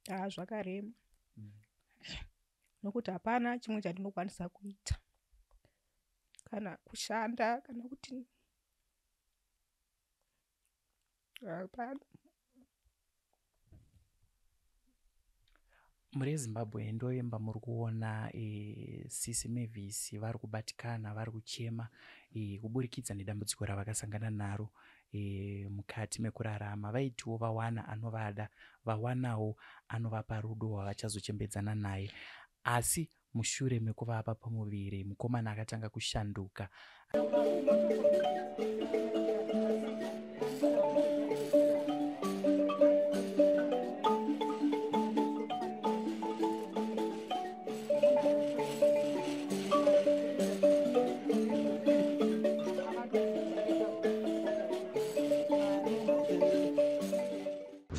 Zvakarema nokuti hapana chimwe chandinokwanisa kuita, kana kushanda kana kuti hapana. Muri Zimbabwe ndoemba muri kuona Sisi Mavis vari kubatikana, vari kuchema kuburikidza nedambudziko ravakasangana naro mukati mekurarama. Vaitiwo vawana anovada, vawanawo anovapa rudo rwavachazochembedzana naye, asi mushure mekuvapa pamuviri mukomana akatanga kushanduka.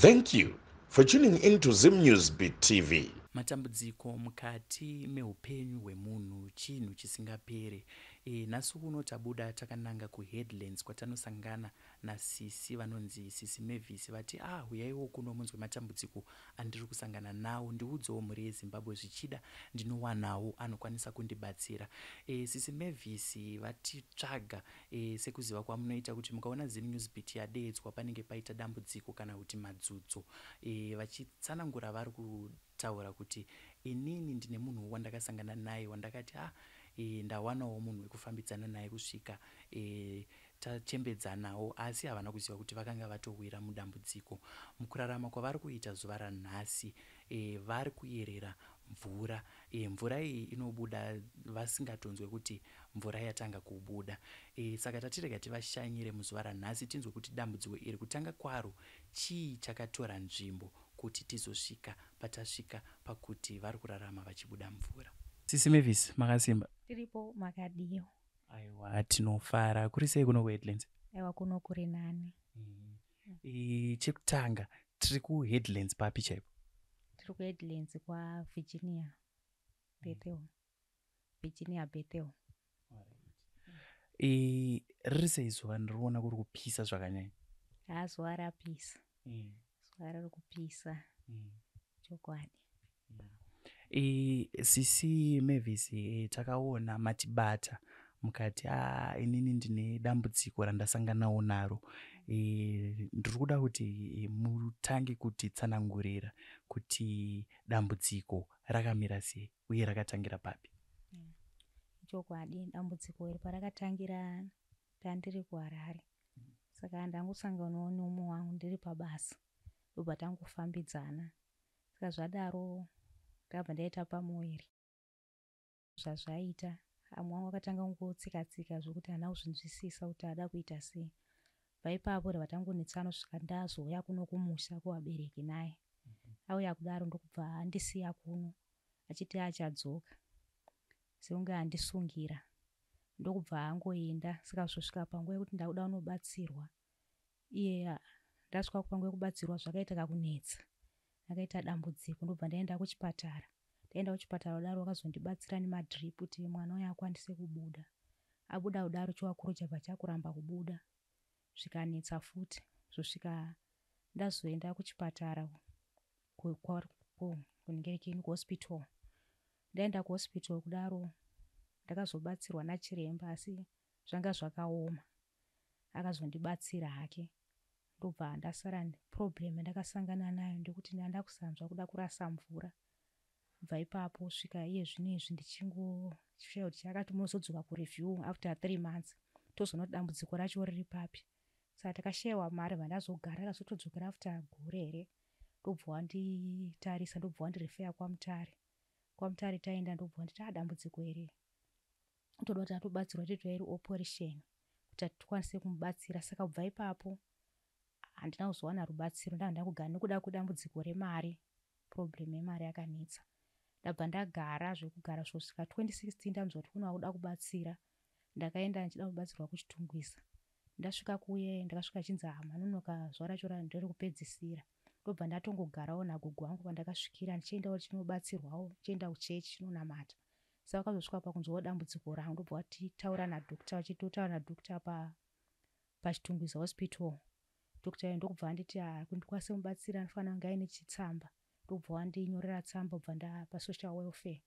Thank you for tuning into Zim Newsbeat TV. Matambudziko mukati meupenyu hwemunhu chinhu chisingaperi. Nhasi uno tabuda takananga kuheadlands kwatanosangana naSisi vanonzi Sisi Mavis vati uyaiwo kuno munzwe matambudziko andiri kusangana nawo, ndiudzewo mhuri yeZimbabwe zvichida ndinowanawo anokwanisa kundibatsira. Sisi Mavis vatitsvaga sekuziva kwamunoita kuti mukaona Zim Newsbeat yadeedzwa panenge paita dambudziko kana kuti madzudzo, vachitsanangura vari kutaura kuti inini ndine munhu wandakasangana naye wandakati ndawanawo munhu wekufambidzana naye kusvika tachembedzanawo, asi havana kuziva kuti vakanga vatowira mudambudziko. Mukurarama kwavari kuita zuva ranhasi, vari kuyerera mvura. Mvura iyi inobuda vasingatonzwe kuti mvura yatanga kubuda. Saka tatirega tivashanyire muzuva ranhasi tinzwe kuti dambudziko iri kutanga kwaro chii chakatora nzvimbo kuti tizosvika patasvika pakuti vari kurarama vachibuda mvura. Sisi Mavis, makasimba? Tiripo makadiyo. Aiwa, tinofara. Kuri sei kuno kuheadlands? Aiwa, kuno kuri nani. Chekutanga tiri kuheadlands papi chaipo? Tiri kuheadlands kwa Virginia Bethel. Virginia Bethel. Riri sei zuva ndiriona kuri kupisa zvakanyanya? Zuva rapisa. Zuva riri kupisa. Chokwadi. Sisi Mavis, takaona matibata mukati inini ndine dambudziko randasanganawo naro. Ndiri kuda kuti mutange kutitsanangurira kuti dambudziko rakamira sei uye rakatangira papi. Chokwadi, dambudziko iri parakatangira tandiri kuHarare. Saka ndangosanganawo nomumwe wangu ndiri pabasa, ndobva tangofambidzana. Saka zvadaro ndabva ndaita pamuviri zvazvaita. Amwe wangu akatanga kungotsika-tsika zvokuti haana kuzvinzwisisa kuti ada kuita sei. Paipapo ndabva tangonetsana kusvika ndazouya kuno kumusha kuvabereki naye. Auya kudaro ndokubva andisiya kuno achiti achadzoka sekunge andisungira, ndokubva angoenda. Saka zvosvika panguva yekuti ndakuda kunobatsirwa, iye ndasvika panguva yekubatsirwa zvakaita kakunetsa, akaita dambudziko, ndobva ndaenda kuchipatara. Ndaenda kuchipatara kudaro vakazondibatsira nemadhirip kuti mwana uyu akwanise kubuda. Abuda kudaro chiwakuru chabva chakuramba kubuda, zvikanetsa futi. Zvosvika ndazoenda kuchipatara kuhospital. Ndaenda kuhospital kudaro ndakazobatsirwa nachiremba, asi zvanga zvakaoma. Akazondibatsira hake, ndobva ndasara. Problem yandakasangana nayo ndekuti ndanda kusanzwa kuda kurasa mvura. Kubva ipapo svika iye zvinezvi ndichingoshayiwa kuti akati munozodzoka kureview after 3 months tozoona kuti dambudziko racho riri papi. Saka takashayiwa mari vandazogara akazotodzokera after gore here. Ndobva wanditarisa, ndobva wandirefeya kwaMutare. KwaMutare taenda ndobva wanditi dambudziko iri toda kuti atobatsirwa titoiri operation kuti tikwanise kumubatsira. Saka kubva ipapo handina kuzowana rubatsiro, ndanga kugara nekuda kwedambudziko remari. Problem yemari yakanetsa. Ndabva ndagara zvekugara zvosvika 2016 ndanzwa kuti kune wakuda kubatsira. Ndakaenda ndichida kubatsirwa kuchitungwiza. Ndasvika kuye ndakasvika chinzi manonoka zuva racho ndiri kupedzisira. Ndobva ndatongogarawo nagogo wangu kwandakasvikira ndichiendawo chinobatsirwawo, ndichienda kuchechi chinonamata. Saka wakazosvika pakunzwawo dambudziko rangu, ndobva watitaura nadhokota, vachitotaura nadhokota pachitungwiza hospital. Dhokota ndokubva anditi kuti ndikwanise kumubatsira anofanira kunge aine chitsamba ndobva wandinyorera tsamba bva pasocial welfare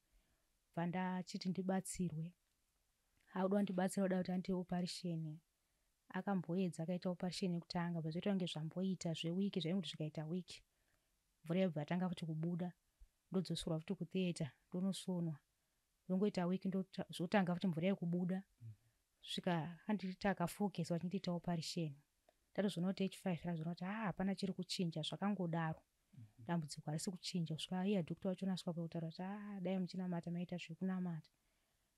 bva ndachiti ndibatsirwe. Auda ndibatsira uda kuti andi operation. Akamboedza akaita operation yekutanga bvazoita kunge zvamboita zvewiki zvainguti zvikaita wiki mvura yabva yatanga futi kubuda ndodzoserwa futi kutheatre ndonosonwa ndongoita wiki ndozotanga futi mvura yekubuda svika anditi akafokesa vachindiita operation. Ndatozoona kuti H5 razoona kuti hapana chiri kuchinja zvakangodaro dambudziko harisi kuchinja kusvika iya dhokota wacho asvika pakutaura kuti dai muchinamata maita zvekunamata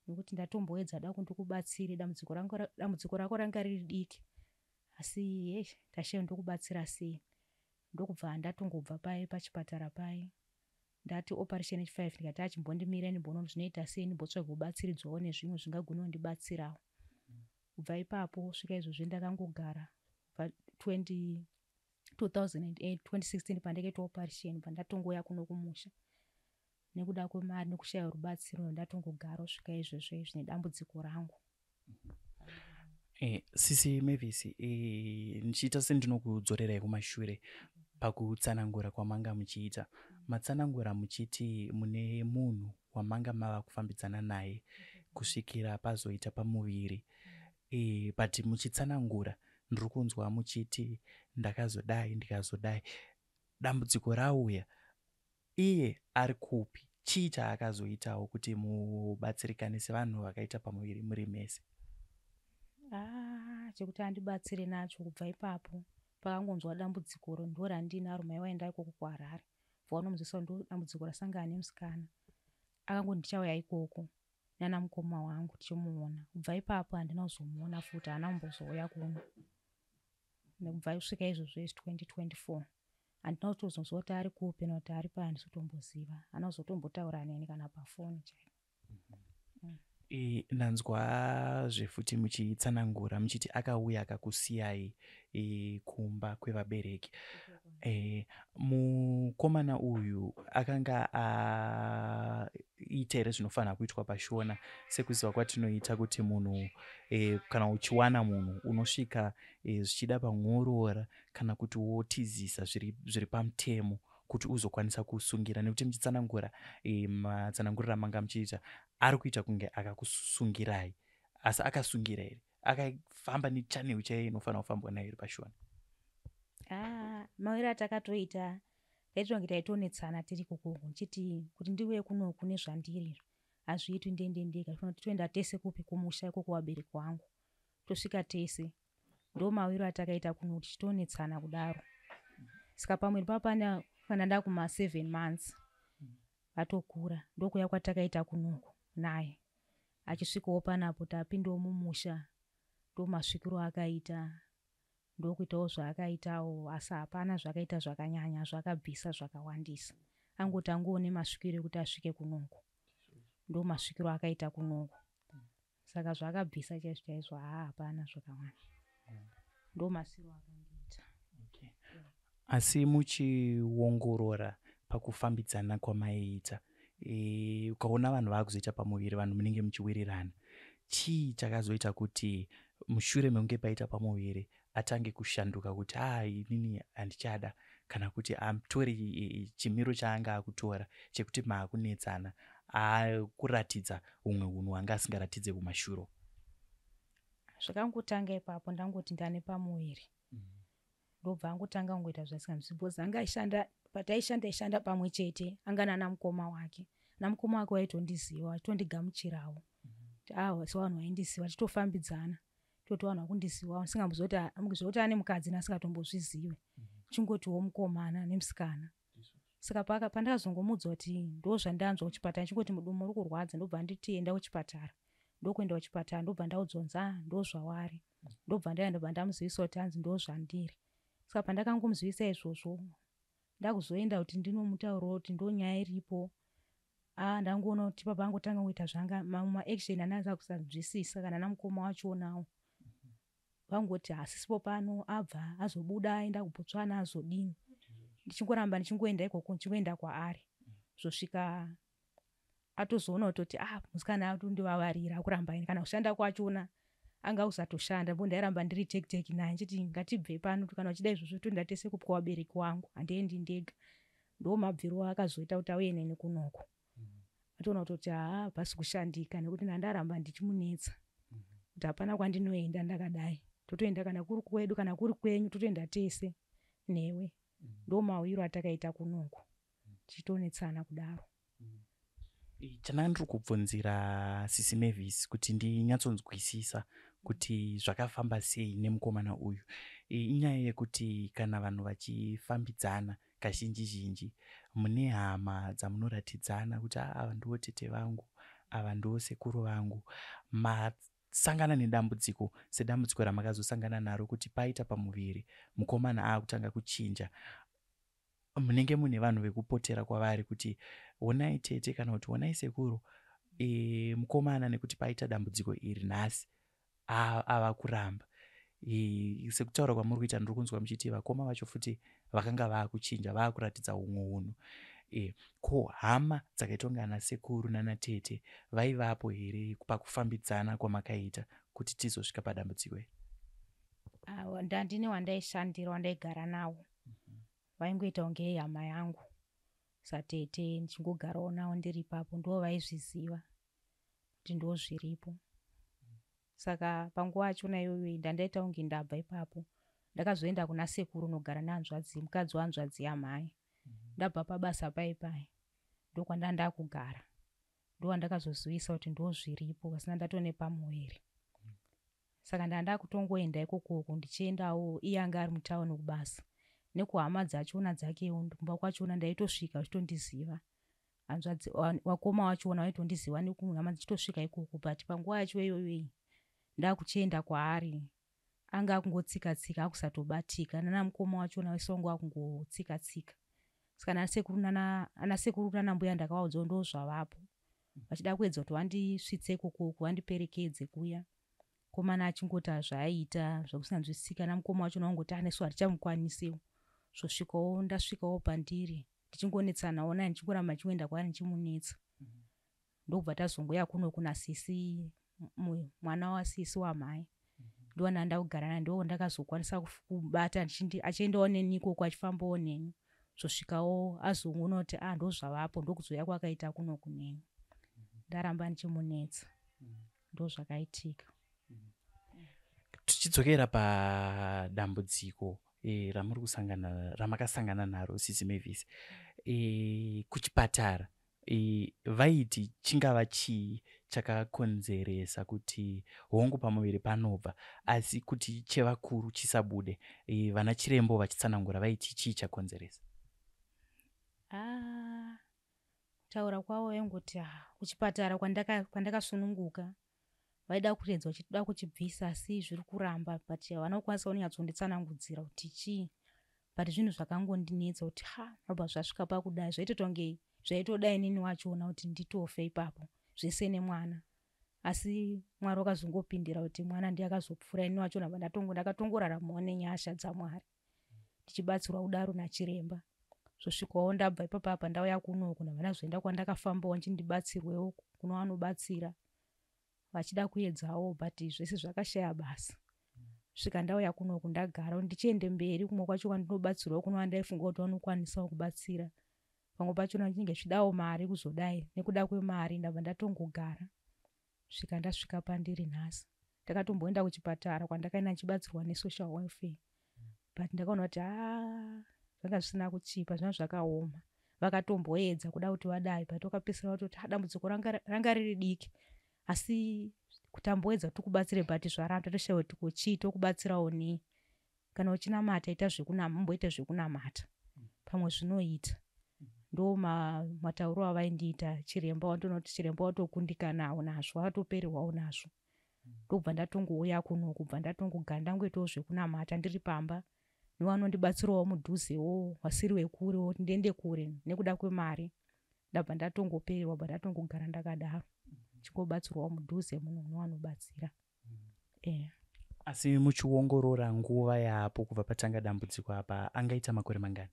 nekuti ndatomboedza da kundikubatsire dambudziko rako ranga riri diki asi tashaye ndokubatsira sei. Ndokubva ndatongobva pai pachipatara pai ndati operation H5 ndikati achimbondimira ndimboona zvinoita sei ndimbotsvaga kubatsiridzwawo nezvimwe zvingagona kundibatsirawo. Kubva ipapo svika izvozvi ndakangogara 2016 pandakaita operation bva ndatongoya kuno kumusha nekuda kwemari nekushaya rubatsiro ndatongogara svika izvozvo zvine dambudziko rangu. Sisi Mavis, nichiita sendinokudzorerai kumashure pakutsanangura kwamanga muchiita. Matsanangura muchiti mune munhu wamanga mava kufambidzana naye kusvikira pazoita pamuviri. But muchitsanangura ndiri kunzwa muchiti ndakazodai ndikazodai. Dambudziko rauya iye ari kupi? Chii chaakazoitawo kuti mubatsirikane sevanhu vakaita pamuviri muri mese? Chekuti andibatsire nacho kubva ipapo pakangonzwa dambudzikoro ndo randinaro mai waenda ikoko kuHarare vaunomuzisa ndo dambudziko rasangana nemusikana akangoti ndichauya ikoko nana mukoma wangu tichimuona. Kubva ipapo handina kuzomuona futi haana kumbozouya kuno nekubva isvika izvozvo 2024 handina kutozonzwa kuti ari kupi kana kuti ari pandi sotomboziva haana kuzotombotaura neni kana pafoni chaipo. Ndanzwa zvefuti muchitsanangura muchiti akauya akakusiyai kumba kwevabereki. Mukomana uyu akanga aita here zvinofanira kuitwa pashona sekuziva kwatinoita kuti munhu kana uchiwana munhu unosvika zvichida pamworora kana kuti wotizisa zviri pamutemo kuti uzokwanisa kusungira, nekuti muchitsanangura matsanangurira manga muchiita ari kuita kunge akakusungirai, asi akasungira here? Akafamba nechanel chaiyo inofanira kufambwa nayo iri pashona? Mawira atakatoita taitwa kunge taitonetsana tiri kukungu nchiti kuti ndiuye kunoku nezvandiri hazviitwi ndende ndega tifana kuti toenda tese kupi kumusha ikoko wabereki wangu tosvika tese ndo mawiro atakaita kuno tichitonetsana kudaro. Saka pamwe papana kana ndakuma 7 months atokura ndokuya kwatakaita kunoku naye achisvikawo panapo tapindawo mumusha ndo masvikiro akaita ndokuitawo zvaakaitawo asi hapana zvakaita zvakanyanya zvakabvisa zvakawandisa angoti angoone masvikiro ekuti asvike kunoku ndo masvikiro akaita kunoku saka zvakabvisa chaizvo chaizvo hapana zvakawanda ndo masiro akandiita. Asi muchiongorora pakufambidzana kwamaiita ukaona vanhu vakuzoita pamuviri vanhu munenge muchiwirirana, chii chakazoita kuti mushure mekunge paita pamuviri atange kushanduka kuti inini handichada kana kuti atori chimiro chaanga akutora chekuti maakunetsana akuratidza humwe hunhu hwanga asingaratidze kumashuro? Zvakangotanga ipapo ndangoti ndane pamuviri ndobva angotanga kungoita zvasingamuzibhozi anga taishanda pamwe chete anga nana mukoma wake namukoma wake waitondiziva aitondigamuchirawo so vanhu vaindiziva titofambidzana toti vanhu vakundiziva singamuzoti ane mukadzi nasingatombozvizive chingotiwo mukomana nemusikana. Saka pandakazongomudza kuti ndo zvandanzwa kuchipatara chingoti mudumo uri kurwadza ndobva nditi enda kuchipatara ndokuenda kuchipatara ndobva ndaudzonza ndo zvawari ndobva ndaenda ndamuzivisa kuti hanzi ndo zvandiri. Saka pandakangomuzivisa izvozvo ndakuzoenda kuti ndinomutaurawo kuti ndo nyaya iripo ndangoona kuti papa angotanga kuita zvanga maaction anaanza kusanzwisisa kana namukoma wachonawo vangoti hasisipo pano abva azobuda aenda kuBotswana azodini ndichingoramba ndichingoenda ikoko ndichingoenda kwaari zvosvika atozoona kuti musikana atondivavarira kuramba ini kana kushanda kwachona anga usatoshanda mbo ndairamba ndiri teki naye nchiti ngatibve pano kana uchida izvozvo tonda tese kupwa wabereki wangu handiendi ndega ndo mabviro akazoita kuti auye neni kunoko. Atoona kuti basi kushandika nekuti ndaramba ndichimunetsa kuti hapana kwandinoenda ndakadai, totoenda kana kuri kwedu kana kuri kwenyu totoenda tese newe. Ndo mawiro atakaita kunoko tichitonetsana kudaro. Chandanga ndiri kubvunzira Sisi Mavis kuti ndinyatsonzwisisa kuti zvakafamba sei nemukomana uyu, inyaya yekuti kana vanhu vachifambidzana kazhinji zhinji mune hama dzamunoratidzana kuti ava ndivo tete vangu, ava ndivo sekuru vangu. Masangana nedambudziko sedambudziko ramakazosangana naro kuti paita pamuviri mukomana akutanga kuchinja, munenge mune vanhu vekupotera kwavari kuti onai tete kana kuti onai sekuru, mukomana nekuti paita dambudziko iri nhasi ava kuramba. Sekutaura kwamuri kuita ndiri kunzwa muchiti vakoma vacho futi vakanga vakuchinja, vakuratidza umwe unhu. Ko hama dzakaita ana sekuru nana tete vaivapo here pakufambidzana kwamakaita kuti tizosvika padambudziko iri? Ndandine wandaishandira wandaigara nawo vaingoita kunge hama yangu satete, ndichingogarawo nawo ndiri ipapo, ndo vaizviziva kuti ndo zviripo. Saka panguva yachona iyoyo ndandaita kunge ndabva ipapo ndakazoenda kuna sekuru nogara nehanzvadzi, mukadzi wahanzvadzi yamhai. Ndabva pabasa paipai ndokwandanda kugara, ndo wandakazozivisa kuti ndo zviripo pasina ndatone pamuviri. Saka ndanda kutongoenda ikokoko ndichiendawo iye anga ari mutauni kubasa, nekuhama dzachona dzakewo kumba kwachona ndaitosvika chitondiziva. Hanzvadzi wakoma wachona waitondiziva nekuhama dzichitosvika ikoko, but panguva yacho iyoyo ndakuchienda kwaari anga akungotsika-tsika akusatobatika, nana mukoma wachona wese wangu akungotsika-tsika. Saka ana sekuru nana mbuya ndakavaudzawo ndo zvavapo, vachida kuedza kuti vandisvitse ikokoko vandiperekedze kuya. Komana achingoti zvaaita zvokusanzwisika, namukoma wachona wangoti anesu hatichamukwanisewo. Zvosvikawo ndasvikawo pandiri tichingonetsanawo naye, ndichingoramba ndichienda kwaari ndichimunetsa. Ndobva tazongoya kuno kuna Sisi, mwana wasisi wamhai, ndo wandanda kugara naye, ndo ndakazokwanisa kubata achiendawo neni ikoko achifambawo neni. Zvosvikawo azongoona kuti ndo zvavapo, ndokuzoya kwakaita kuno kuneni, ndaramba ndichimunetsa. Ndo zvakaitika. Tichidzokera padambudziko ramakasangana naro Sisi Mavis, kuchipatara vaiti chingava chii chakakonzeresa kuti hongu pamuviri panobva asi kuti chevakuru chisabude? Vana chirembo vachitsanangura vaiti chii chakonzeresa? Taura kwavo vaingoti kuchipatara kwandakasununguka vaida kuredza vachida kuchibvisa asi zviri kuramba, but havana kukwanisa kunyatsonditsanangudzira kuti chii. But zvinhu zvakangondinetsa kuti robva zvasvika pakudai, zvaitotonge zvaitodai nini wachona kuti nditofe ipapo zvese nemwana. Asi Mwari wakazongopindira kuti mwana ndiye akazopfuura ini wachona, ndakatongoraramawo nenyasha dzaMwari ndichibatsirwa kudaro nachiremba. Zvosvikawo ndabva ipapapa ndauya kunoko navana zvoenda kwandakafambawo ndichindibatsirwewo kuno vanobatsira vachida kuedzawo, but zvese zvakashaya basa. Svika ndauya kunoko ndagarawo ndichiende mberi kumwe kwacho kwandinobatsirwawo kuno vandaifunga kuti vanokwanisawo kubatsira. Pamwe pachona ndinenge zvidawo mari kuzodai, nekuda kwemari ndabva ndatongogara. Svika ndasvika pandiri nhasi, ndakatomboenda kuchipatara kwandakaenda ndichibatsirwa nesocial welfare, but ndakaona kuti zvanga zvisina kuchipa, zvanga zvakaoma. Vakatomboedza kuda kuti vadai, but wakapedzisira kuti dambudziko ranga riri diki, asi kutamboedza tikubatsire but zvaramba tatoshayiwa kuti kochii tokubatsirawo nei. Kana uchinamata ita mumboita zvekunamata pamwe zvinoita. Ndo matauro avaindiita chiremba, wandoona kuti chiremba watokundikanawo nazvo, watopererwawo nazvo. Ndobva ndatongouya kuno, kubva ndatongogara ndangoitawo zvekunamata ndiri pamba, nevanondibatsirawo mudhuzewo wasiri wekure kuti ndiende kure nekuda kwemari. Ndabva ndatongopererwa, bva ndatongogara ndakadaro ndichibatsirwawo mudhuze muno nevanobatsira. Asi muchiongorora nguva yapo kubva patanga dambudziko apa angaita makore mangani?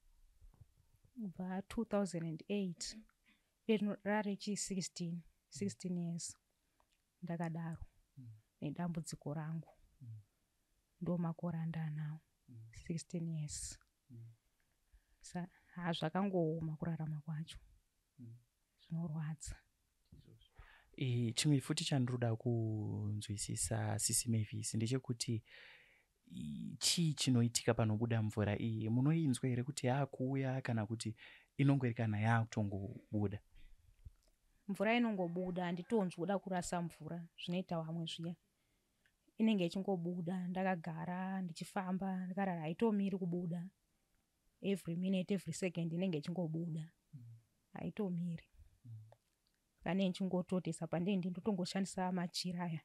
Kubva 2008 rarichi 16 years ndakadaro nedambudziko rangu, ndo makore andanawo 16 years. zvakangooma kurarama kwacho, zvinorwadza. Chimwe futi chandinoda kunzwisisa Sisi Mavis ndechekuti chii chinoitika panobuda mvura iyi? Munoinzwa here kuti yaakuuya kana kuti inongoerekana yaakutongobuda? Mvura inongobuda, handitonzwi kuda kurasa mvura zvinoita vamwe zviya. Inenge ichingobuda, ndakagara ndichifamba ndakarara haitomiri kubuda. Every minute, every second inenge ichingobuda, haitomiri. Pane nchingotootesa pandenge ndotongoshandisa machira aya,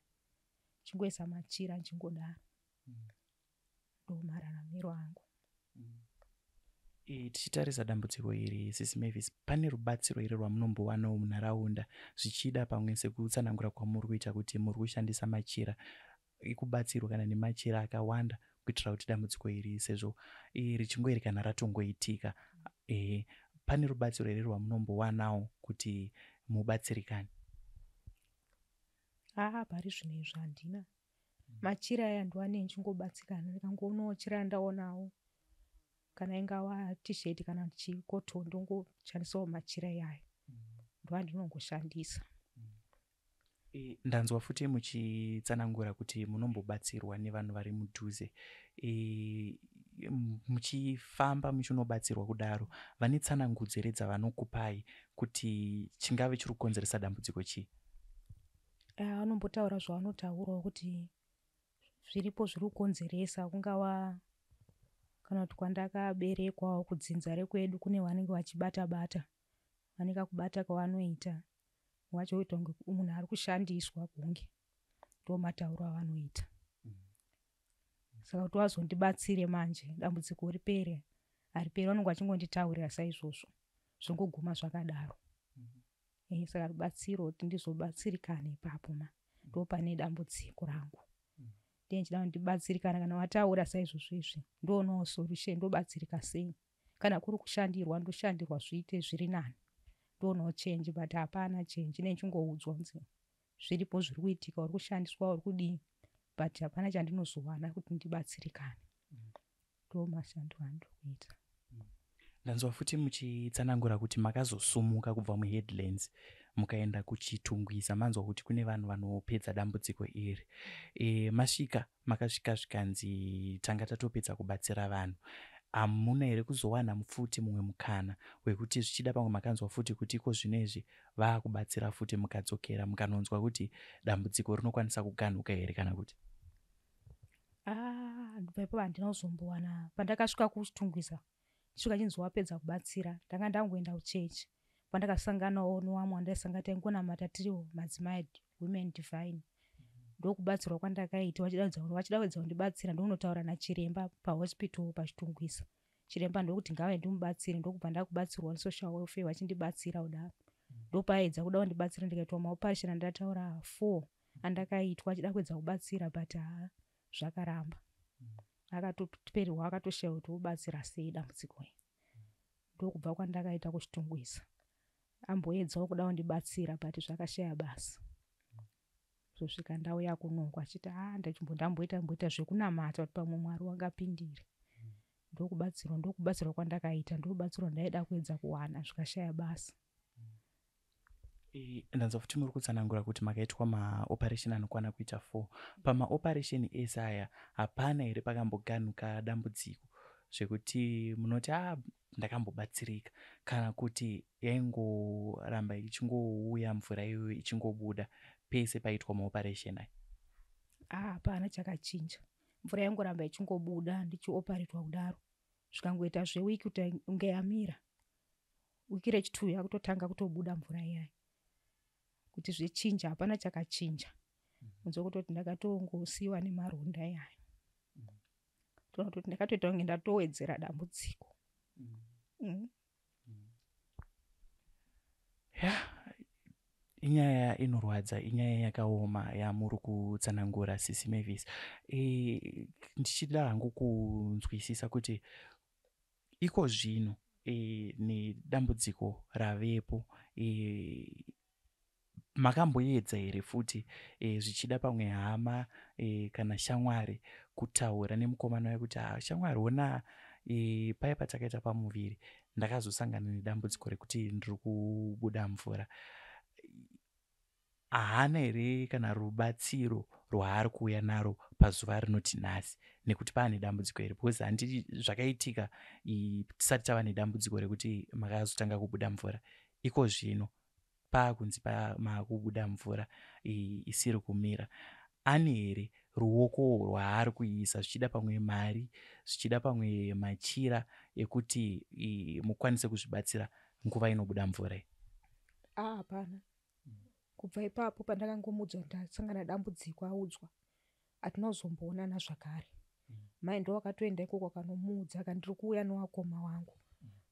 chingoisa machira nchingodaro. Ndo mararamiro angu. Tichitarisa dambudziko iri Sisi Mavis, pane rubatsiro here rwamunombowanawo munharaunda zvichida pamwe sekutsanangura kwamuri kuita kuti muri kushandisa machira ekubatsirwa kana nemachira akawanda kuitira kuti dambudziko iri sezvo richingoerekana ratongoitika, pane rubatsiro here rwamunombowanawo kuti mubatsirikane? Pari zvinezvi handina. Machira aya ndoane nchingobatsirikana, ndikangoonawo chira ndaonawo. Kana ingava tisheti kana chikoto ndongoshandisawo machira iyayo. Ndovandinongoshandisa. Ndanzwa futi muchitsanangura kuti munombobatsirwa nevanhu vari mudhuze. Muchifamba muchinobatsirwa kudaro, vane tsanangudzo here dzavanokupai kuti chingave chiri kukonzeresa dambudziko chii? Vanombotaura zvavanotaurawo kuti zviripo zviri kukonzeresa, kungava kana kuti kwandakaberekwawo kudzinza rekwedu kune vanenge vachibata-bata, vanenge kubata kwavanoita vachoita kunge munhu ari kushandiswa kunge, ndo matauro avanoita. Saka kuti vazondibatsire manje dambudziko ripere hariperi, vanenge vachingonditaurira saizvozvo zvingoguma zvakadaro. Saka rubatsiro kuti ndizobatsirikane ipapo ndo pane dambudziko rangu. Ndichida ndibatsirikana kana vataura saizvozvo izvi ndoonawo solution, ndobatsirika sei. Kana kuri kushandirwa ndoshandirwa zviite zviri nani, ndoonawo change. But hapana change, nechingoudzwa kunzi zviripo zviri kuitika, uri kushandiswa, uri kudii, but hapana chandinozowana kuti ndibatsirikane. Ndo mashandiro andiri kuita. Ndanzwa futi muchitsanangura kuti makazosumuka kubva muHeadlands mukaenda kuchitungwiza, manzwa kuti kune vanhu vanopedza dambudziko iri. Makasvika zvikanzi tanga tatopedza kubatsira vanhu. Hamuna here kuzowana futi mumwe mukana wekuti zvichida pamwe makanzwa futi kuti iko zvinezvi vaakubatsira futi mukadzokera mukanonzwa kuti dambudziko rinokwanisa kuganuka here kana kuti? Ndobva ipapo handinazombowana. Pandakasvika kuchitungwiza ndisvika chinzi wapedza kubatsira, ndanga ndangoenda kuchechi pandakasanganawo nowamwe wandaisanga taingonamata tiriwo madzimai Women Divine. Ndokubatsirwa kwandakaita, vachida kundibatsira ndokunotaura nachiremba pahospital pachitungwiza. Chiremba ndokuti ngave ndimubatsire, ndokubva ndakubatsirwa nesocial welfare vachindibatsira kudaro. Ndopaedza kuda kundibatsira ndikaitwa maoperation andataura 4 andakaitwa achida kuedza kubatsira, but zvakaramba. Akatopererwa akatoshayiwa kuti ubatsira sei dambudziko iri. Ndokubva kwandakaita kuchitungwiza. Amboedzawo kuda kundibatsira but zvakashaya basa. Zvosvika ndauya kunoko achiti ndamboita zvekunamata kuti pamwe Mwari wangapindire. Ndokubatsirwa kwandakaita, ndokubatsirwa ndaida kuedza kuwana zvikashaya basa. Ndanzwa futi muri kutsanangura kuti makaitwa maoperation anokwana kuita 4. Pamaoperation ese aya hapana here pakamboganuka dambudziko zvekuti munoti ndakambobatsirika, kana kuti yaingoramba ichingouya mvura iyoyo ichingobuda pese paitwa maoperation aya? Hapana chakachinja, mvura yaingoramba ichingobuda ndichioparetwa kudaro. Zvikangoita zvewiki kuti unge yamira, wiki rechi2 yakutotanga kutobuda mvura iyayo. Kuti zvichinja hapana chakachinja. Unzwa kutoti ndakatongosiiwa nemaronda iyayo. Toona kuti ndakatoita kunge ndatowedzera dambudziko. Inyaya inorwadza, inyaya yakaoma yamuri kutsanangura Sisi Mavis. Ndichida hangu kunzwisisa kuti iko zvino nedambudziko ravepo, makamboedza here futi zvichida pamwe hama kana shamwari kutaura nemukomana wekuti shamwari ona paya patakaita pamuviri ndakazosangana nedambudziko rekuti ndiri kubuda mvura. Haana here kana rubatsiro rwaari kuuya naro pazuva rinoti nhasi nekuti paane dambudziko iri? Because handiti zvakaitika tisati tava nedambudziko rekuti makazotanga kubuda mvura. Iko zvino paakunzi makubuda mvura isiri kumira. Ane here ruoko rwaari kuisa zvichida pamwe mari, zvichida pamwe machira ekuti mukwanise kuzvibatsira nguva inobuda mvura? Hapana. Kubva ipapo pandakangomuudza kuti ndasangana dambudziko audzwa, hatina kuzomboonana zvakare. Mai ndo wakatoenda ikoko akanomuudza ndiri kuuya newakoma wangu.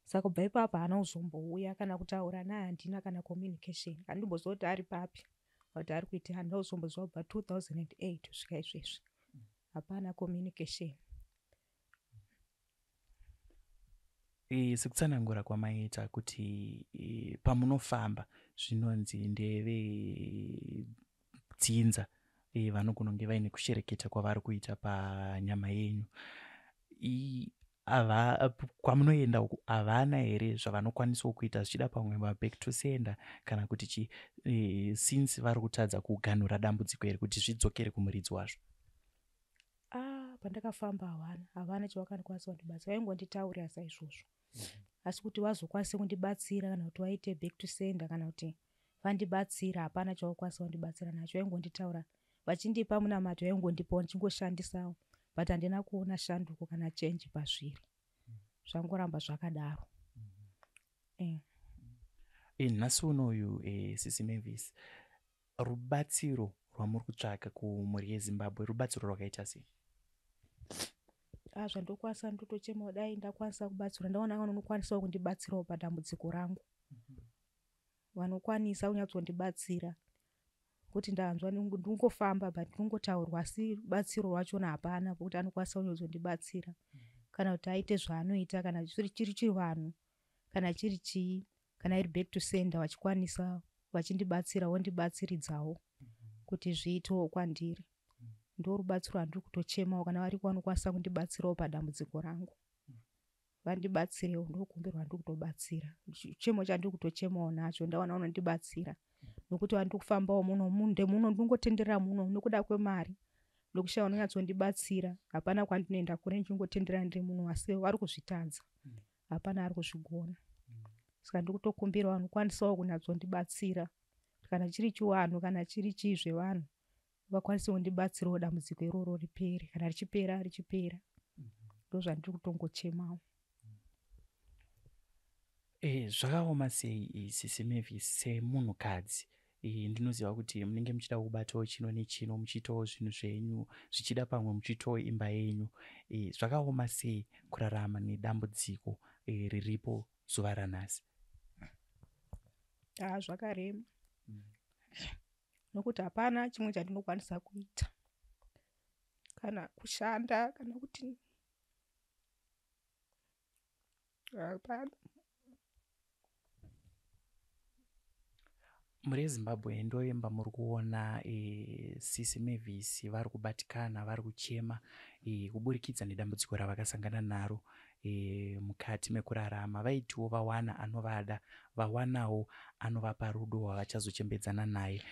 Saka kubva ipapo haana kuzombouya kana kutaura naye, handina kana communication. Handimboziva kuti ari papi kuti ari kuita. Handina kuzomboziva kubva 2008 kusvika izvezvi. Hapana communication. Sekutsanangura kwamaita kuti pamunofamba zvinonzi ndeve dzinza vanogona kunge vaine kushereketa kwavari kuita panyama yenyu. Kwamunoenda uku havana here zvavanokwanisa kuita zvichida pamwe back to sender kana kuti since vari kutadza kuganhura dambudziko here kuti zvidzokere kumuridzi wazvo? Pandakafamba havana chavakakwanisa kundibatsira. Vaingonditaurira saizvozvo. Asi kuti vazokwanisa kundibatsira kana kuti vaite back to sender kana kuti vandibatsira, hapana chavakwanisa kundibatsira nacho. Vaingonditaura vachindipa munamato, vaingondipawo ndichingoshandisawo, but handina kuona shanduko kana change pazviri. Zvangoramba zvakadaro. Nhasi unoyu Sisi Mavis, rubatsiro rwamuri kutsvaka kumhuri yeZimbabwe rubatsiro rwakaita sei? Zvandokwanisa ndotochemawo, dai ndakwanisa kubatsira, ndaona vanokwanisa kundibatsirawo padambudziko rangu. Vanokwanisa kunyatsondibatsira kuti ndahanzwa ndingofamba but ndingotaurwa, asi rubatsiro rwachona hapana, kuti anokwanisa kunyatsondibatsira kana kuti aite zvaanoita, kana chiri chivanhu, kana chiri chii, kana iri back to sender, vachikwanisa vachindibatsira vondibatsiridzawo kuti zviitewo kwandiri. Ndo rubatsiro handiri kutochemawo, kana variko vanokwanisa kundibatsirawo padambudziko rangu, vandibatsirewo. Ndokumbirwa ndiri kutobatsira. Chemo chandiri kutochemawo nacho, ndaona vanondibatsira nokuti vandiri kufambawo muno ndingotenderera muno nokuda kwemari nokushaya vanonyatsondibatsira. Hapana kwandinoenda kure, ndichingotenderera ndiri muno, asi vari kuzvitadza, hapana ari kuzvigona. Saka ndiri kutokumbira vanokwanisawo kunyatsondibatsira kana chiri chivanhu kana chiri chii zvevanhu, vakwanise kundibatsirawo dambudziko iroro ripere, kana richipera richipera. Ndo zvandiri kutongochemawo. Zvakaoma sei Sisi Mavis semunhukadzi? Ndinoziva kuti munenge muchida kubatawo chino nechino, muchiitawo zvinhu zvenyu, zvichida pamwe muchiitawo imba yenyu. Zvakaoma sei kurarama nedambudziko riripo zuva ranhasi? Zvakarema nokuti hapana chimwe chandinokwanisa kuita, kana kushanda kana kuti hapana. Muri yeZimbabwe ndoimba muri kuona Sisi Mavis vari kubatikana, vari kuchema kuburikidza nedambudziko ravakasangana naro mukati mekurarama. Vaitiwo vawana anovada, vawanawo anovapa rudo rwavachazochembedzana naye,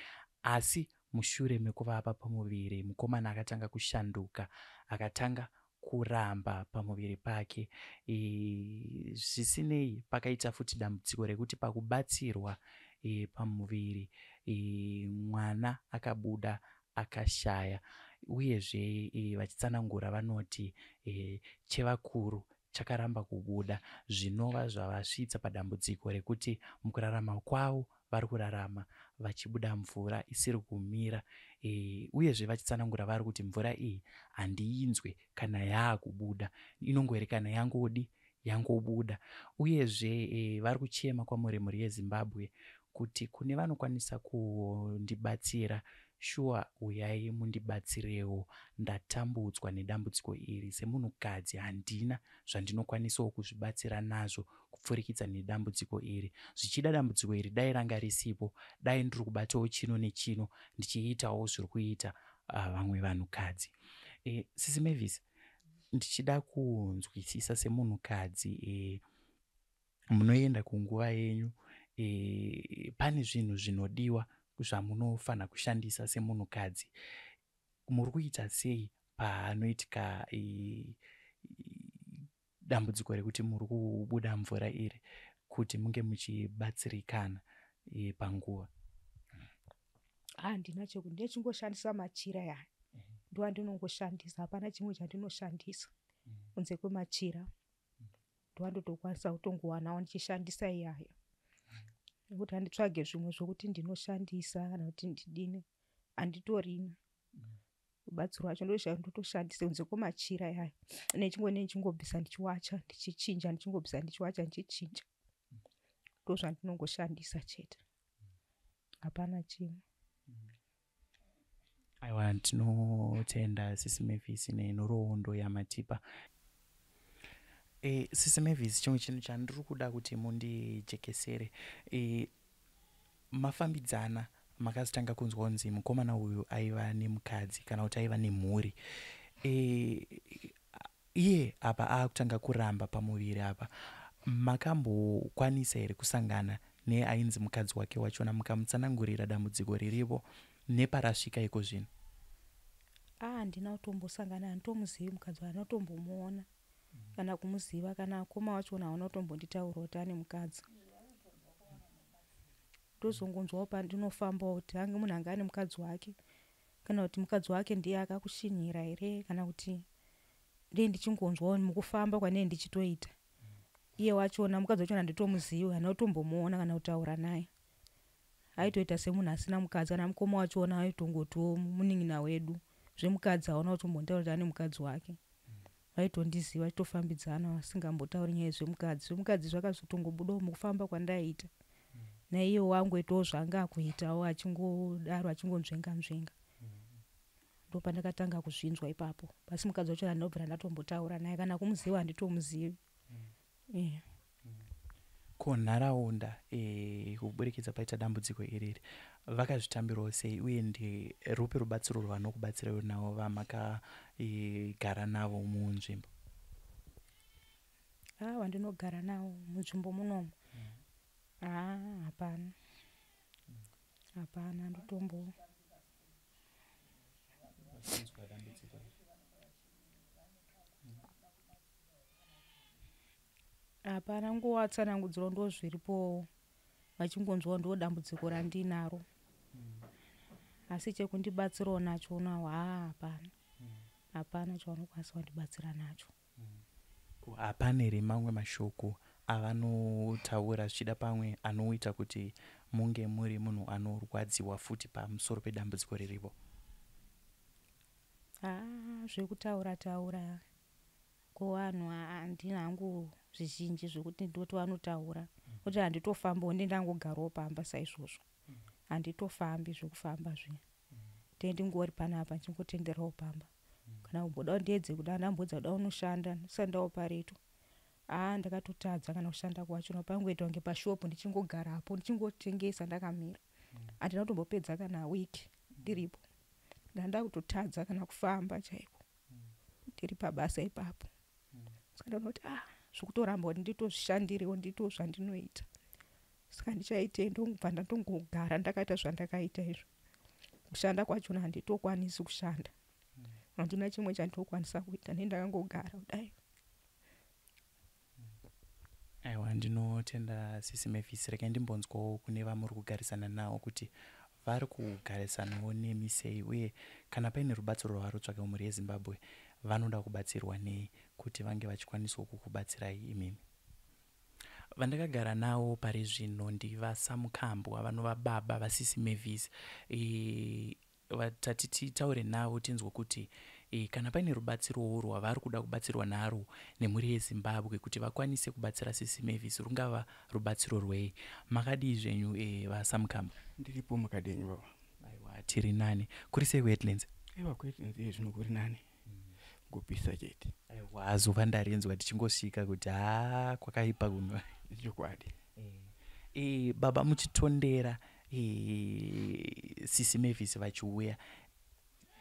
asi mushure mekuvapa pamuviri mukomana akatanga kushanduka, akatanga kuramba pamuviri pake. Zvisinei pakaita futi dambudziko rekuti pakubatsirwa pamuviri mwana akabuda akashaya, uyezve vachitsanangura vanoti chevakuru chakaramba kubuda, zvinova zvavasvitsa padambudziko rekuti mukurarama kwavo vari kurarama vachibuda mvura isiri kumira, uyezve vachitsanangura vari kuti mvura iyi handiinzwe kana yaakubuda, inongori kana yangobuda. Uyezve vari kuchema kwamuri mhuri yeZimbabwe kuti kune vanokwanisa kundibatsira, shuwa uyai mundibatsirewo, ndatambudzwa nedambudziko iri. Semunhukadzi handina zvandinokwanisawo kuzvibatsira nazvo kupfurikidza nedambudziko iri. Zvichida dambudziko iri dai ranga risipo, dai ndiri kubatawo chino nechino ndichiitawo zviri kuita vamwe vanhukadzi. Sisi Mavis, ndichida kunzwisisa semunhukadzi, munoenda kunguva yenyu, pane zvinhu zvinodiwa zvamunofanira kushandisa semunhukadzi. Muri kuita sei paanoitika dambudziko rekuti muri kubuda mvura iri kuti munge muchibatsirikana panguva? Handina chekuti ndechingoshandisa machira yaya ndowandinongoshandisa, hapana chimwe chandinoshandisa kunze kwemachira. Ndowandotokwanisa kutongowanawo ndichishandisa iyayo, nekuti handitsvage zvimwe zvokuti ndinoshandisa kana kuti ndidini, handitorina rubatsiro rwacho ndotoshandisa kunze kwemachira yayo. Nechimweni ndichingobvisa ndichiwacha ndichichinja, ndichingobvisa ndichiwacha ndichichinja, ndozvandinongoshandisa chete, hapana chimwe. Aiwa, tinotenda Sisi Mavis nenhoroondo yamatipa. Sisi Mavis, chimwe chinhu chandiri kuda kuti mundijekesere, mafambidzana makazotanga kunzwa kunzi mukomana uyu aiva nemukadzi kana kuti aiva nemhuri. Iye apa akutanga kuramba pamuviri apa, makambokwanisa here kusangana neainzi mukadzi wake wachona mukamutsanangurira dambudziko riripo neparasvika iko zvino? Handina kutombosangana, handitomuzivi mukadzi wake, anotombomuona kana kumuziva, kana akoma wachona haona kutombonditaura kuti ane mukadzi. Ndozongonzwawo pandinofambawo kuti hange munhu anga ane mukadzi wake, kana kuti mukadzi wake ndiye akakushinyira here, kana kuti ndee ndichingonzwawo mukufamba kwanee ndichitoita. Iye wachona mukadzi wachona handitomuzivi, handina kutombomuona kana kutaura naye. Aitoita semunhu asina mukadzi, kana mukoma wachona aitongotiwo munin'ina wedu, zvemukadzi haona kutombontaura kuti ane mukadzi wake. Vaitondiziva titofambidzana vasingambotauri nyaya yezvemukadzi. Zvemukadzi zvakazotongobudawo mukufamba kwandaiita, naiye wangoitawo zvaanga akuitawo achingodaro achingonzvenga-nzvenga. Ndopandakatanga kuzvinzwa ipapo, basi mukadzi wacho handinobvira ndatombotaura naye, kana kumuziva handitomuzivi. Ko nharaunda kuburikidza paita dambudziko iriri vakazvitambirawo sei, uye nderupi rubatsiro rwavanokubatsirawo navo vamakagara navo munzvimbo? Vandinogara navo munzvimbo munomu, hapana, hapana, ndotombo hapana, ngowatsanangudziro ndo zviripo, vachingonzwawo ndo dambudziko randinaro, asi chekundibatsirawo nacho nawo hapana, hapana chavanokwanisa kundibatsira nacho. Hapana here mamwe mashoko avanotaura zvichida pamwe anoita kuti munge muri munhu anorwadziwa futi pamusoro pedambudziko riripo? Zvekutaura-taura kuvanhu handina hangu zvizhinji zvekuti ndoti vanotaura, kuti handitofambawo ndendangogarawo pamba saizvozvo, handitofambi zvekufamba zvino, ndingori panapa ndichingotenderawo pamba. Kana kumbodawo ndiedze kuda ndambodza kuda unoshanda ndisandawo pareto, ndakatotadza kana kushanda kwachona, pangoita kunge pashopu ndichingogarapo ndichingotengesa ndakamira, handina kutombopedza kana wiki ndiripo, ndanda kutotadza kana kufamba chaiko ndiri pabasa ipapo. Saka ndinoti zvekutoramba kuti nditozvishandirewo ndito zvandinoita, saka ndichaitei ndobva ndatongogara ndakaita zvandakaita izvo. Kushanda kwachona handitokwanisi kushanda, handina chimwe chandinokwanisa kuita, ndendakangogara kudai. Aiwa, ndinotenda Sisi Mavis. Rekai ndimbonzwawo kune vamuri kugarisana navo kuti vari kugarisanawo nemi sei, uye kana paine rubatsiro rwavari kutsvaka mhuri yeZimbabwe vanoda kubatsirwa nei kuti vange vachikwanisawo kukubatsirai imimi. Vandakagara navo pari zvino ndivasamukambwa vanova baba vaSisi Mavis. Vatati titaure navo tinzwe kuti kana paine rubatsirowo rwavari kuda kubatsirwa narwo nemhuri yeZimbabwe kuti vakwanise kubatsira Sisi Mavis, rungava rubatsiro rwei? Makadii zvenyu vasamukambwa? Ndiripo makadenyu baba. Aiwa, tiri nani. Kuri sei Wetlands? Aiwa, kuWetlands zvino kuri nani, ngopisa chete. Aiwa, zuva ndarinzwa tichingosvika kuti kwakaipa kuno. Chokwadi. Baba, muchitondera Sisi Mavis vachiuya,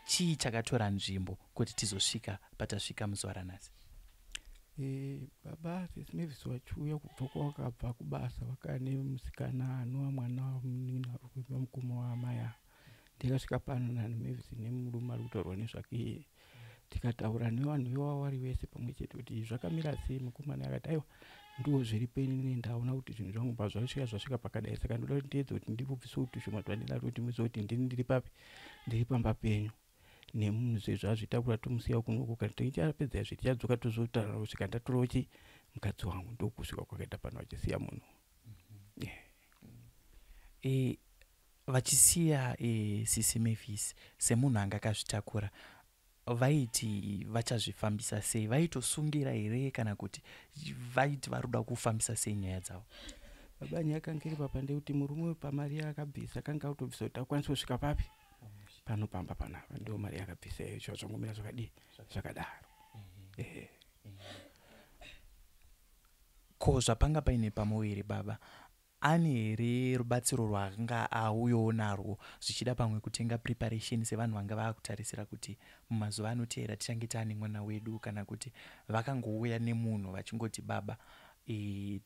chii chakatora nzvimbo kuti tizosvika patasvika muzuva ranhasi? baba Sismavis wachuya kubva kwakabva kubasa vakane musikana anova mwana wamunini ari kuimba mukomo wamaya. Ndikasvika pano naMavis nemurume ari kutaurwa nezvake tikataura nevanhu vewawari vese pamwe chete kuti zvakamira sei. Mukomana akati aiwa ndiwo zviri penini ndaona kuti zvinhu zvangu zvasvika pakadai saka ndoda kuti ndiedze kuti ndikubvisa utushoma twandinatwo kuti muzive kuti ndini ndiri papi ndiri pamba penyu nemunhu sezvo azvitakura tomusiya kunoku kana tichapedza izvi tichadzoka tozotaura kusvika ndatorawo mukadzi wangu ndokusvika kwakaita pano vachisiya munhu. Vachisiya Sisi Mavis semunhu anga akazvitakura vaiti vachazvifambisa sei? Vaitosungira here kana kuti vaiti varuda kufambisa sei nyaya dzavo? Baba nyaya yakanga iri papa ndekuti murume pamari yakabvisa akanga autobvisa kuti akwanise kusvika papi panopamba panapa ndo mari yakabvisa izvo zvangomira zvakadii zvakadaro. Ko zvapanga paine pamuviri baba ane here rubatsiro rwaanga auyawo narwo zvichida pamwe kutenga preparation sevanhu vanga vakutarisira kuti mumazuva anoteera tichange taane mwana wedu, kana kuti vakangouya nemunhu vachingoti baba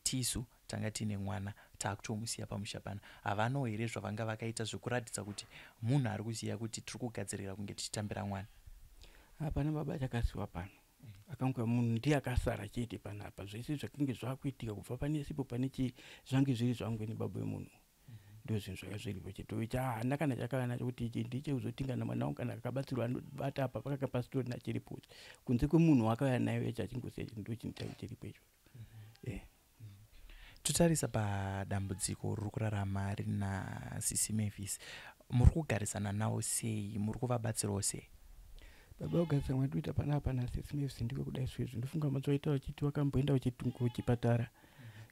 tisu tanga tine mwana taakutomusiya pamusha pano? Havano here zvavanga vakaita zvekuratidza kuti munhu ari kuziva kuti tiri kugadzirira kunge tichitambira mwana? Hapana baba chakasiwa pano akanga munhu ndiye akasara chete panapa. Zvese zvakange zvakuitika kubva pane sipo pane zvange zviri zvangu nebaba wemunhu ndio zvinhu zvanga zviripo chete haana kana chakana kuti ichi ndiche uzotingana mwana wangu kana akabatsirwa anobata apa pakanga pasitorina chiripo kunze kwemunhu wakauya naye chachingosiya ndo chinhu chiripo icho. Totarisa padambudziko riri kurarama rina Sisi Mavis, muri kugarisana nawo sei? Muri kuvabatsirawo sei? Baba kugarisana mwatuita panapa naSisi Mavis ndiko kudai zvizvi ndofunga mazoita vachiti vakamboenda kuchipatara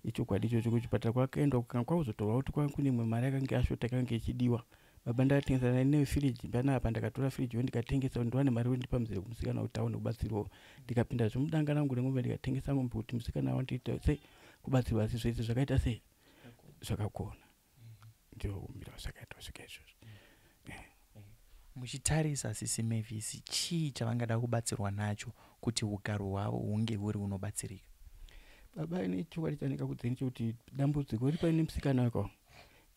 ichokwadi ichocho kuchipatara kwakaenda kwakuzotorwa kuti kwanga kune imwe mari yakanga yashota yakanga ichidiwa. Baba ndakatengesa naye nefiriji panapa ndakatora firiji ndikatengesa ndiwane mari wendipa muzere kumusikana kuti aone kubatsirwa. Ndikapinda zvomudanga rangu remombe ndikatengesa ngombe kuti musikana wandiita sei kubatsirwa asi zvese zvakaita sei zvakakona. Ndio kumira zvakaita svika izvozvo. Muchitarisa Sisi Mavis chii chavangada kubatsirwa nacho kuti ugaro hwavo hunge huri unobatsirika? Baba ine chokwadi chanika kudzeni kuti dambudziko riri paine musikana wako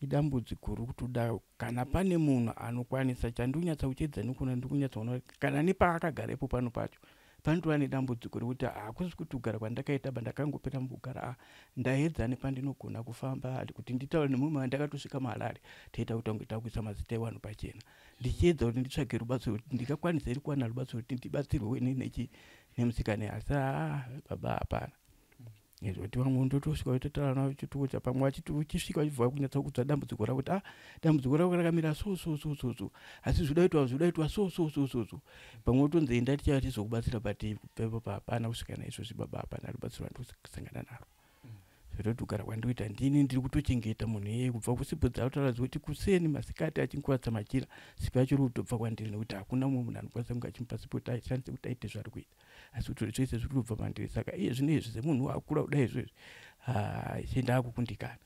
idambudziko riri kutoda kana pane munhu anokwanisa chandinyatsa kuchedza nekuona ndikunyatsaona kana nepaakagarepo pano pacho panotova nedambudziko rekuti hakusi kuti kugara kwandakaita bandakangopera mukugara ndaedza nepandinogona kufamba kuti nditaure nemumwe wandakatosvika mahalare taita kuti tange takuisa mazita evanhu pachena ndichiedza kuti nditsvage rubatsiro kuti ndingakwanisa iri kuwana rubatsiro kuti ndibatsirwe nemusikana asi baba hapana. Nezvoti vamwe ndotosvika vatotaura navo chituko chapamwe uchisvika uchibva kunyatsa kudza dambudziko rako kuti dambudziko rako rakamira so asi zvodaitwa so pamwe utonzi enda tichachizokubatsira pati pepo hapana kusvika naizvozvi baba hapana rubatsiro rwandikusangana naro. Zvototi kugara kwandoita ndini ndiri kutochengeta munhu iyeye kubva kusipo dzautaura kuti kuseni masikati achinkuwadza machira sipo yacho iri kutobva kwandiri nekuti hakuna mumwe munhu anokwanisa kunge achimupa sipo kuti ashandise kuti aite zvaari kuita asi kuti zvese zviri kutobva mandiri. Saka iye zvinezvi semunhu wakura kudai izvozvi chendakukundikana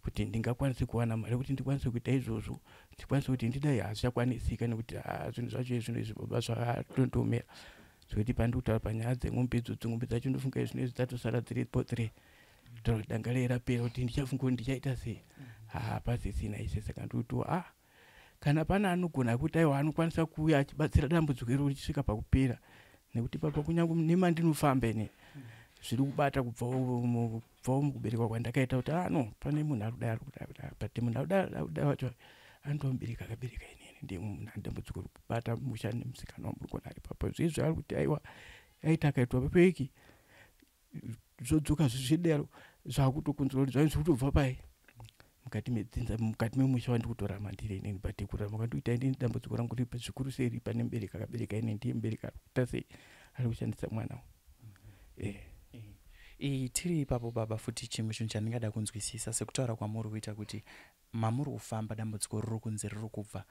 kuti ndingakwanise kuwana mari kuti ndikwanise kuita izvozvo ndikwanise kuti ndidai hazvichakwanisika nekuti zvinhu zvacho izvozvi baba zvakatondomera zvekuti pandikutaura panyaya dzeng'ombe idzodzo ng'ombe dzacho ndofunga izvinezvi dzatosara dziripo 3 danga reirapera kuti ndichafunga kuti ndichaita sei pasisina ishe. Saka ndoti kana pana anogona kuti aiwa anokwanisa kuuya achibatsira dambudziko iro richisvika pakupera nekuti papa kunyange nemandinofamba ine zviri kubata kubvawo mukuberekwa kwandakaita kuti no pane munhu arikudai but munhu arikudai wacho andomubereka akabereka inini ndiye munhu andambudziko rikubata musha nemusikana wamurikona ari papa zvezvi ari kuti aiwa aita akaitwa pepeki zvodzoka zvidero zvakutokunzwa kuti zvaizvi kutobva pai mukati memusha wandikutorama ndiri inini but kurarama kwandoita inini dambudziko rangu ripa zvikuru sei ripa nemubereka akabereka inini ndiye mubereka arikuita sei ari kushandisa mwana tiri ipapo baba futi chimwe chinhu chandingada kunzwisisa sekutaura kwamuri kuita kuti mamuri kufamba dambudziko riri kunze riri kubva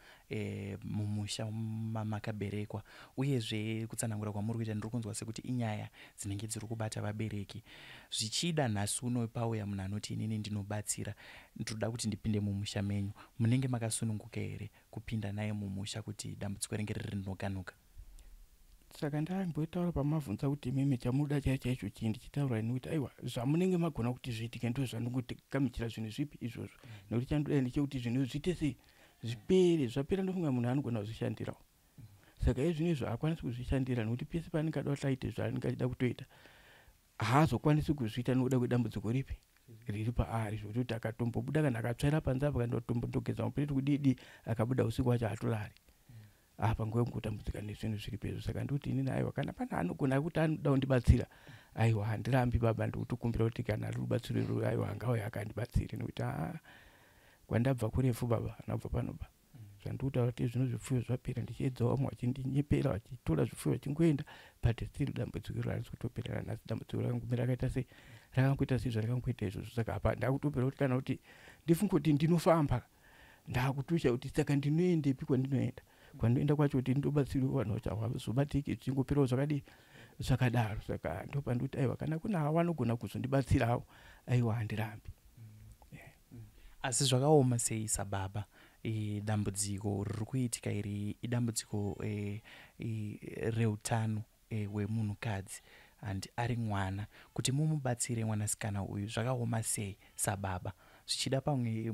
mumusha makaberekwa uyezve kutsanangura kwamuri kuita ndiri kunzwa sekuti inyaya dzinenge dziri kubata vabereki zvichida nhasi uno pauya munhu anoti inini ndinobatsira ndinoda kuti ndipinde mumusha menyu munenge makasununguka here kupinda naye mumusha kuti dambudziko ringe riri rinoganuka? saka ndambotaura pamabvunza kuti mimi chamuda chaicho chii ndichitaura nekuti aiwa zvamunenge magona kuti zviitike ndo zvandingokamikira zvinhu zvipi izvozvo nekuti chandoda ndechekuti zvinhu zviite sei zvipere zvapera ndofunga munhu anogona kuzvishandirawo saka izvinezvo haakwanisi kuzvishandira nekuti pese paanenge ada kuti aite zvaanenge achida kutoita haazokwanisi kuzviita nokuda kwedambudziko ripi riri paari zvokuti akatombobuda kana akatsvaira panze apa kandotombondogeza mupiriti kudidi akabuda usiku wacho hatolari apa nguva yekutambudzika nezvinhu zviri pedyo saka ndikuti inini aiwa kana pana anogona kuti anoda kundibatsira aiwa handirambi baba ndikutokumbira kuti kana ari rubatsiro iroro aiwa angauya akandibatsire nekuti kwandabva kurefu baba anabva panoba zvandikutaura kuti zvino zvipfuyo zvapera ndichiedzawo vamwe vachindinyepera vachitora zvipfuyo vachingoenda but still dambudziko iro harisi kutoperera nhasi dambudziko rakangomira rakaita sei rakangoita sei zvarakangoita izvozvo saka apa ndakutopera kuti kana kuti ndifunge kuti ndinofamba ndakutusha kuti saka ndinoendepi kwandinoenda kwandinoenda kwacho kuti ndobatsiriwo vanhu vacho havazobatiki zvichingoperawo zvakadii zvakadaro saka ndopandikuti aiwa kana kuna hava vanogona kuzondibatsirawo aiwa handirambi asi zvakaoma sei sababa dambudziko riri kuitika iri idambudziko reutano hwemunhukadzi and ari mwana kuti mumubatsire mwanasikana uyu zvakaoma sei sababa zvichida pamwe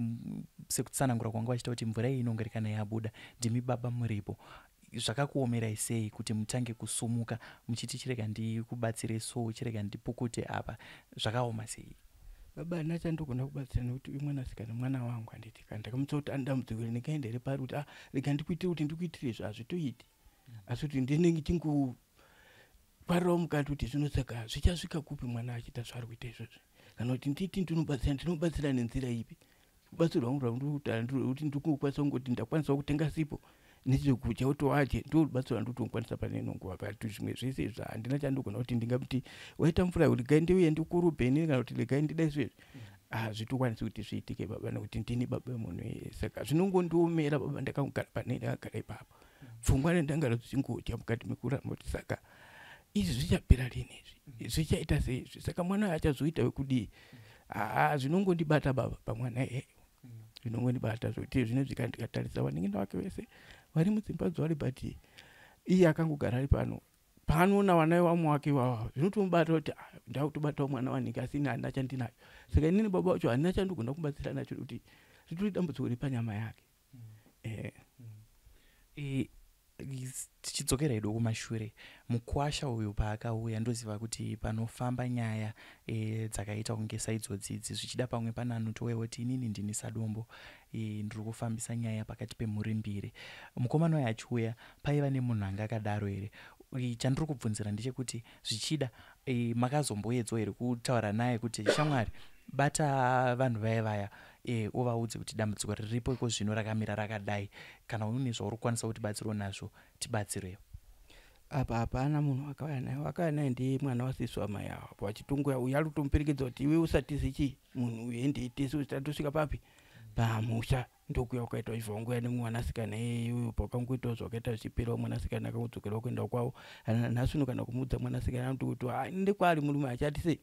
sekutsanangura kwanga vachita kuti mvura iyi inonga rikana yabuda ndimi baba muripo zvakakuomerai sei kuti mutange kusumuka muchiti chirega ndikubatsire so chirega ndipukute apa zvakaoma sei baba handina chandogona kubatsira nekuti uyu mwanasikana mwana wangu handiti kana ndakamutsa kuti andambudziko ndikaenda here pari kuti rega ndikuitire kuti ndikuitire izvo hazvitoiti asi kuti ndinenge chingoparirawo mukati kuti zvinosaka zvichasvika kupi mwana achiita zvaari kuita izvozvo kana kuti nditi ndinobatsira nenzira ipi kubatsirwa wangu rwakuti ndikukwanisa kungoti ndakwanisawo kutenga sipo nechekudya kuti wadye ndo rubatsiro randotokwanisa pane nonguva but zvimwe zvese izvo handina chandogona kuti ndingamuti waita mvura kuti regai ndiuye ndikurubheni kana kuti regai ndida izvezvi hazvitokwanisi kuti zviitike baba nekuti ndini baba munhu saka zvinongondiomera baba ndakagara pane ndakagara ipapo pfungwa nendangara dzichingodya mukati mekuramba kuti saka izvi zvichapera rini izvi zvichaita seizvi saka mwana achazoita wekudii zvinongondibata baba pamwana zvinongondibata zvokuti zvine zvikandikatarisa vaningina wake vese vari mudzimba dzavari but iye akangogara ari pano paanoona vana vamwe wake ivava zvinotomubata kuti ndakutobatawo mwana wanhingi asini handina chandinayo saka inini baba vacho handina chandogona kubatsira nacho kuti ritori dambudziko repanyama yake tichidzokera hedu kumashure mukwasha uyu paakauya ndoziva kuti panofamba nyaya dzakaita kunge saidzodzidzi zvichida pamwe pana anotowewo kuti inini ndini sadombo ndiri kufambisa nyaya pakati pemhuri mbiri mukomana uyu achiuya paiva nemunhu anga akadaro here chandiri kubvunzira ndechekuti zvichida makazomboedzwa here kutaura naye kuti shamwari bata vanhu vaya uvaudze kuti dambudziko riripo iko zvino rakamira rakadai kana une zvauri kukwanisa kuti batsiro nazvo tibatsirewo apa hapana munhu akauya naye ndiye mwana wasisi wamai avo apo achitongoya uyu ari kutomuperekedza kuti iwe usatizi chii munhu uyu endeitesi usatosvika papi pamusha ndokuya ukaitawo zvongoya nemwanasikana iyoyo pakangoitawo zvakaita zvichiperawo mwanasikana akangodzokerawo kuenda kwavo nhasi uno kana kumuudza mwanasikana anotokuti ndekwaari murume achati sei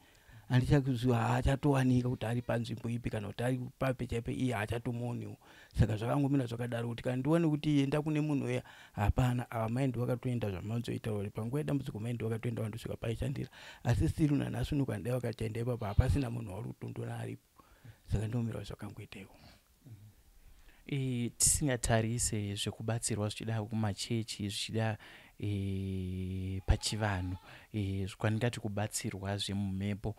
handichakuziva haachatowanika kuti ari panzvimbo ipi kana kuti ari pape chaipe iye haachatomuoniwo saka zvakangomira zvakadaro kuti kana ndione kuti enda kune munhu uya hapana ava maindi wakatoenda zvamanzoita uri panguva yedambudziko maindi wakatoenda wandosvika paishandira asi siri nanhasi uno kana dai wakataenda ipapo hapasina munhu wauri kutondona aripo saka ndomira zvakangoitaiwo tisingatarise zvekubatsirwa zvichida kumachechi zvichida pachivanhu kwandingati kubatsirwa zvemumhepo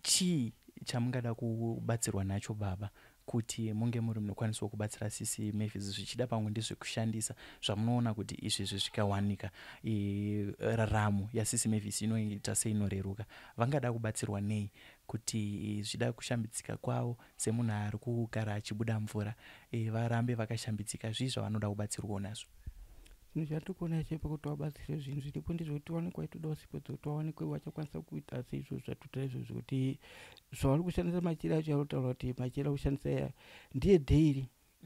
chii chamungada kubatsirwa nacho baba kuti munge muri munokwanisawo kubatsira sisi Mavis zvichida pamwe ndezvekushandisa zvamunoona kuti izvi zvikawanika raramo yasisi Mavis inoita seinoreruka vangada kubatsirwa nei kuti zvida kushambidzika kwavo semunhu ari kugara achibuda mvura varambe vakashambidzika zvii zvavanoda kubatsirwawo nazvo zvinhu zvatikuona chepa kuti wabatsire zvinhu zviripo ndizvekuti waonekwa itodawo sipo dzekuti waonekwe wachakwanisa kuita seizvo zvatuta izvo zvokuti zvavari kushandisa machira acho yarotaura kuti machira kushandisa ndiye dheiri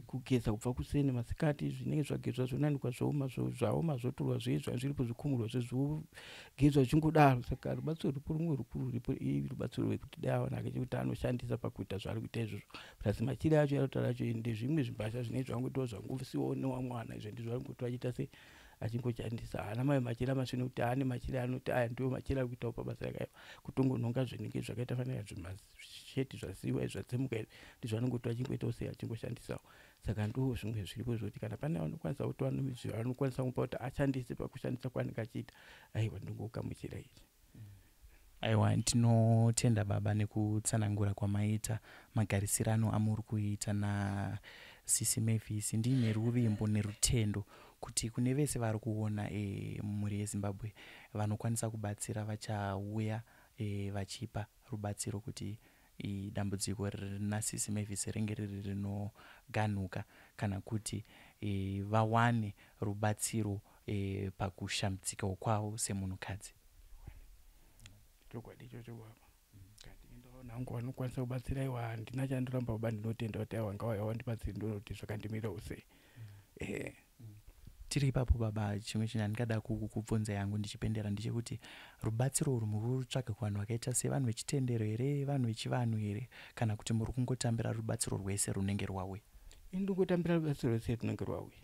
kugeza kubva kuseni masikati zvinenge zvagezwa zvonanikwa zvaoma zvotorwa zvezva zviripo zvikumurwa zvezvogezwa zvichingodaro saka rubatsiro ruripo rumwe rukuru ruripo rubatsiro rwekuti dai aonake chekuti anoshandisa pakuita zvaari kuita izvozvo plasi machira acho yarotaura acho ndezvimwe zvimbasha zvine zvangotiwa zvangosiwawo newamwana izvo ndizvo vari ngotiwa achiita sei achingoshandisa haana mamwe machira masvino kuti aane machira anoti aya ndiwo machira ari kuitawo pabasa rakayo kutongonhonga zvinenge zvakaita fanira zvimasheti zvasiiwa zvadzemuka izvi ndizvanongoto achingoitawo sei achingoshandisawo saka ndo zvimwe zviripo zvekuti kana pane anokwanisa kutoa anokwanisa kupa kuti ashandise pakushandisa kwaanenge achiita aiwa ndingogamuchira izvi. Aiwa, tinotenda baba nekutsanangura kwamaita magarisirano amuri kuita naSisi Mavis. Ndine ruvimbo nerutendo kuti kune vese vari kuona mhuri yeZimbabwe vanokwanisa kubatsira vachauya vachipa rubatsiro kuti dambudziko naSisi Mavis ringe riri rinoganuka kana kuti vawane rubatsiro pakushambudzika kwavo semunhukadzi. Chokwadi ichocho baba. Kati ndaona hangu vanokwanisa kubatsira iwa handina chandoramba baba ndinotenda kuti aiwa ngauya wandibatsira ndinoti zvakandimira sei. Tiri ipapo baba, chimwe chinhu ndingada kukubvunza yangu ndichipendera ndechekuti rubatsiro uru muri kutsvaga kuvanhu vakaita sevanhu vechitendero here, vanhu vechivanhu here, kana kuti muri kungotambira rubatsiro rwese runenge rwauya? Ndingotambira rubatsiro rwese runenge rwauya.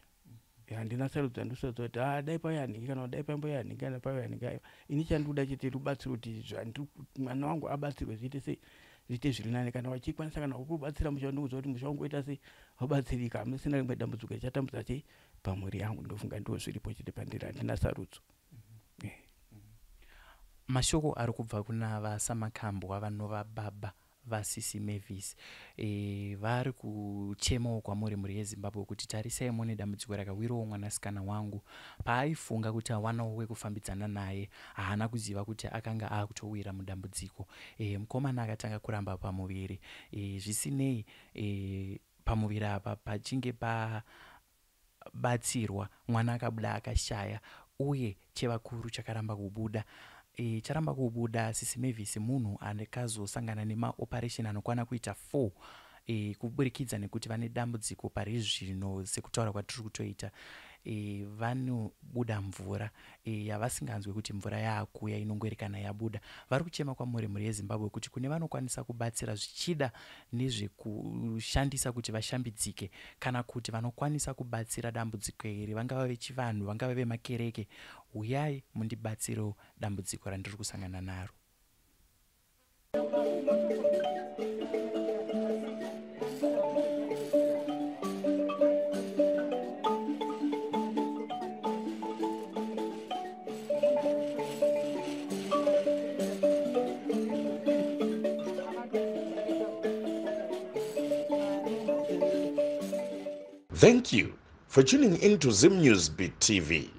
Handina sarudza ndosodza kuti dai payanhiki kana dai pamboyanhiki kana payanhiki. Ini chandoda chete rubatsiro kuti mwana wangu abatsirwe zviite sei, zviite zviri nani. Kana wachikwanisa kana kubatsira musha ndoudzwa kuti musha wangu oita sei, wabatsirika. Musina rimwe dambudziko richatambudza chei pamhuri yangu. Ndofunga ndo zviripo chete pandiri, handina sarudzo. Mashoko ari kubva kuna vasamakambwa vanova baba vaSisi Mavis vari kuchemawo kwamuri mhuri yeZimbabwe kuti tarisai muone dambudziko rakawirawo mwanasikana wangu. Paaifunga kuti awanawo wekufambidzana naye, haana kuziva kuti akanga akutowira mudambudziko. Mukomana akatanga kuramba pamuviri, zvisinei pamuviri apa pachinge pabatsirwa mwana akabuda akashaya, uye chevakuru chakaramba kubuda. Charamba kubuda Sisi Mavis munhu akazosangana nemaoperation anokwana kuita 4 kuburikidza nekuti vane dambudziko pari zvino sekutaura kwatiri kutoita. Vanobuda mvura yavasinganzwe kuti mvura yaakuya inongoerekana yabuda. Vari kuchema kwamuri mhuri yeZimbabwe kuti kune vanokwanisa kubatsira zvichida nezvekushandisa kuti vashambidzike, kana kuti vanokwanisa kubatsira dambudziko iri, vangava vechivanhu, vangava vemakereke. Uyai mundibatsirewo dambudziko randiri kusangana naro. Thank you for tuning in to Zim News Beat TV.